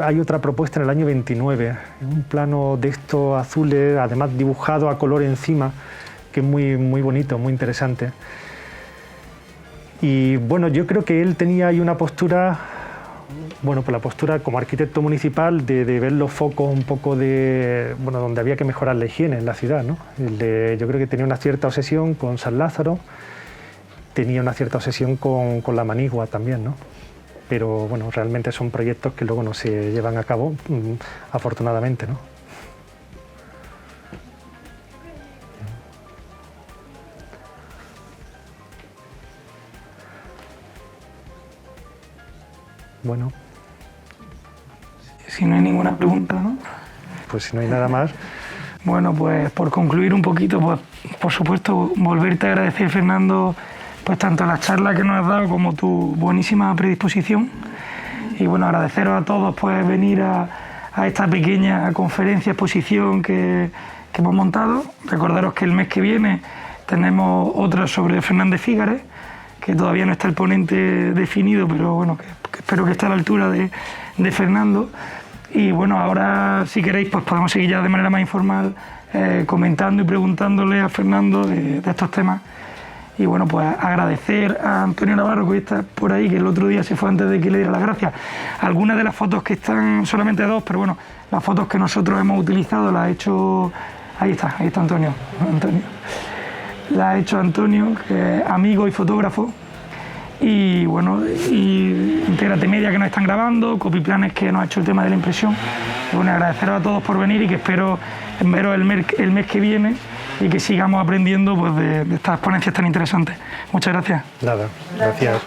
hay otra propuesta en el año 29, un plano de estos azules, además dibujado a color encima, que es muy, muy bonito, muy interesante. Y bueno, yo creo que él tenía ahí una postura, pues la postura como arquitecto municipal de ver los focos un poco donde había que mejorar la higiene en la ciudad, ¿no? Yo creo que tenía una cierta obsesión con San Lázaro, tenía una cierta obsesión con la manigua también, ¿no? Pero bueno, realmente son proyectos que luego no se llevan a cabo, afortunadamente, ¿no? Bueno. Si no hay ninguna pregunta, ¿no? Pues si no hay nada más. Bueno, pues por concluir un poquito, pues por supuesto volverte a agradecer, Fernando, pues tanto la charla que nos has dado como tu buenísima predisposición. Y bueno, agradeceros a todos pues venir a esta pequeña conferencia, exposición que hemos montado. Recordaros que el mes que viene tenemos otra sobre Fernández Fígares, que todavía no está el ponente definido, pero bueno, que espero que esté a la altura de Fernando. Y bueno, ahora si queréis pues podemos seguir ya de manera más informal comentando y preguntándole a Fernando de estos temas. Y bueno, pues agradecer a Antonio Navarro, que hoy está por ahí, que el otro día se fue antes de que le diera las gracias. Algunas de las fotos que están, solamente dos, pero bueno, las fotos que nosotros hemos utilizado las ha hecho... Ahí está Antonio. La ha hecho Antonio, que es amigo y fotógrafo. Y bueno, y Intégrate Media, que nos están grabando, Copiplanes, que nos ha hecho el tema de la impresión. Y bueno, agradeceros a todos por venir y que espero veros el mes que viene y que sigamos aprendiendo pues, de estas ponencias tan interesantes. Muchas gracias. Nada, gracias.